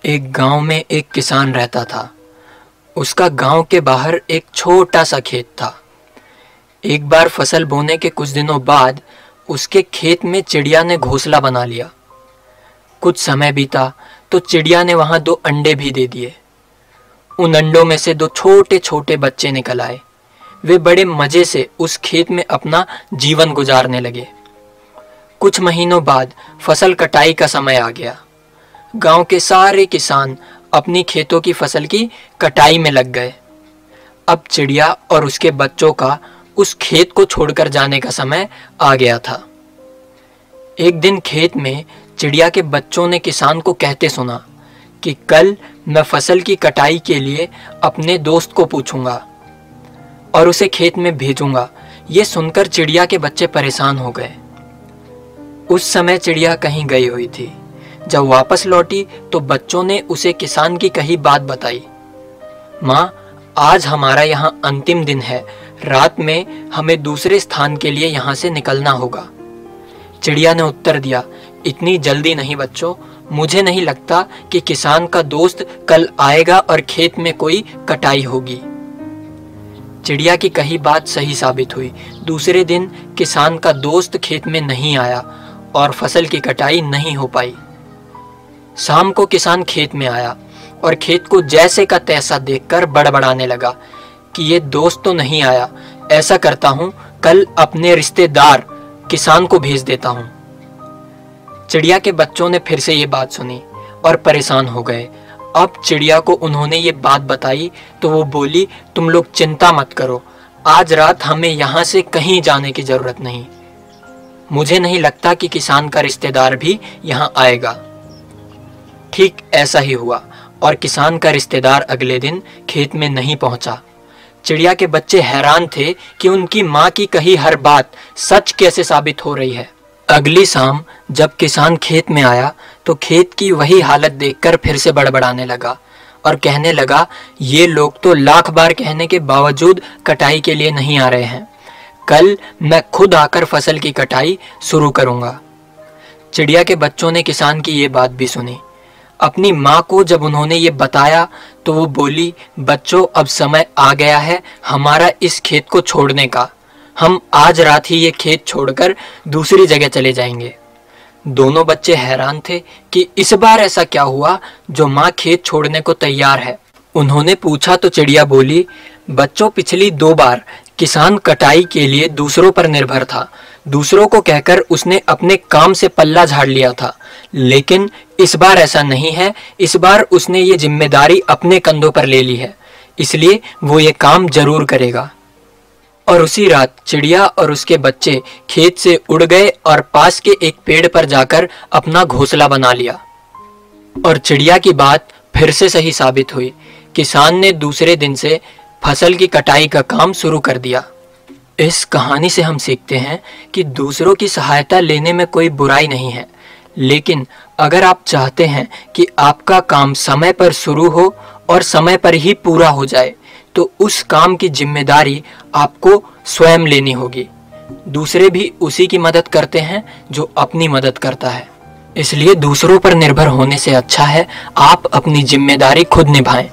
एक गांव में एक किसान रहता था। उसका गांव के बाहर एक छोटा सा खेत था। एक बार फसल बोने के कुछ दिनों बाद उसके खेत में चिड़िया ने घोंसला बना लिया। कुछ समय बीता तो चिड़िया ने वहां 2 अंडे भी दे दिए। उन अंडों में से 2 छोटे छोटे बच्चे निकल आए। वे बड़े मजे से उस खेत में अपना जीवन गुजारने लगे। कुछ महीनों बाद फसल कटाई का समय आ गया। गांव के सारे किसान अपनी खेतों की फसल की कटाई में लग गए। अब चिड़िया और उसके बच्चों का उस खेत को छोड़कर जाने का समय आ गया था। एक दिन खेत में चिड़िया के बच्चों ने किसान को कहते सुना कि कल मैं फसल की कटाई के लिए अपने दोस्त को पूछूंगा और उसे खेत में भेजूंगा। ये सुनकर चिड़िया के बच्चे परेशान हो गए। उस समय चिड़िया कहीं गई हुई थी। जब वापस लौटी तो बच्चों ने उसे किसान की कही बात बताई। माँ, आज हमारा यहाँ अंतिम दिन है। रात में हमें दूसरे स्थान के लिए यहाँ से निकलना होगा। चिड़िया ने उत्तर दिया, इतनी जल्दी नहीं बच्चों, मुझे नहीं लगता कि किसान का दोस्त कल आएगा और खेत में कोई कटाई होगी। चिड़िया की कही बात सही साबित हुई। दूसरे दिन किसान का दोस्त खेत में नहीं आया और फसल की कटाई नहीं हो पाई। शाम को किसान खेत में आया और खेत को जैसे का तैसा देखकर बड़बड़ाने लगा कि ये दोस्त तो नहीं आया। ऐसा करता हूँ, कल अपने रिश्तेदार किसान को भेज देता हूँ। चिड़िया के बच्चों ने फिर से ये बात सुनी और परेशान हो गए। अब चिड़िया को उन्होंने ये बात बताई तो वो बोली, तुम लोग चिंता मत करो, आज रात हमें यहाँ से कहीं जाने की जरूरत नहीं। मुझे नहीं लगता कि किसान का रिश्तेदार भी यहाँ आएगा। ठीक ऐसा ही हुआ और किसान का रिश्तेदार अगले दिन खेत में नहीं पहुंचा। चिड़िया के बच्चे हैरान थे कि उनकी माँ की कही हर बात सच कैसे साबित हो रही है। अगली शाम जब किसान खेत में आया तो खेत की वही हालत देखकर फिर से बड़बड़ाने लगा और कहने लगा, ये लोग तो लाख बार कहने के बावजूद कटाई के लिए नहीं आ रहे हैं। कल मैं खुद आकर फसल की कटाई शुरू करूंगा। चिड़िया के बच्चों ने किसान की ये बात भी सुनी। अपनी माँ को जब उन्होंने ये बताया तो वो बोली, बच्चों अब समय आ गया है हमारा इस खेत को छोड़ने का। हम आज रात ही ये खेत छोड़कर दूसरी जगह चले जाएंगे। दोनों बच्चे हैरान थे कि इस बार ऐसा क्या हुआ जो माँ खेत छोड़ने को तैयार है। उन्होंने पूछा तो चिड़िया बोली, बच्चों पिछली 2 बार किसान कटाई के लिए दूसरों पर निर्भर था। दूसरों को कहकर उसने अपने काम से पल्ला झाड़ लिया था, लेकिन इस बार ऐसा नहीं है। इस बार उसने ये जिम्मेदारी अपने कंधों पर ले ली है, इसलिए वो ये काम जरूर करेगा। और उसी रात चिड़िया और उसके बच्चे खेत से उड़ गए और पास के एक पेड़ पर जाकर अपना घोंसला बना लिया। और चिड़िया की बात फिर से सही साबित हुई। किसान ने दूसरे दिन से फसल की कटाई का काम शुरू कर दिया। इस कहानी से हम सीखते हैं कि दूसरों की सहायता लेने में कोई बुराई नहीं है, लेकिन अगर आप चाहते हैं कि आपका काम समय पर शुरू हो और समय पर ही पूरा हो जाए तो उस काम की जिम्मेदारी आपको स्वयं लेनी होगी। दूसरे भी उसी की मदद करते हैं जो अपनी मदद करता है। इसलिए दूसरों पर निर्भर होने से अच्छा है आप अपनी जिम्मेदारी खुद निभाएं।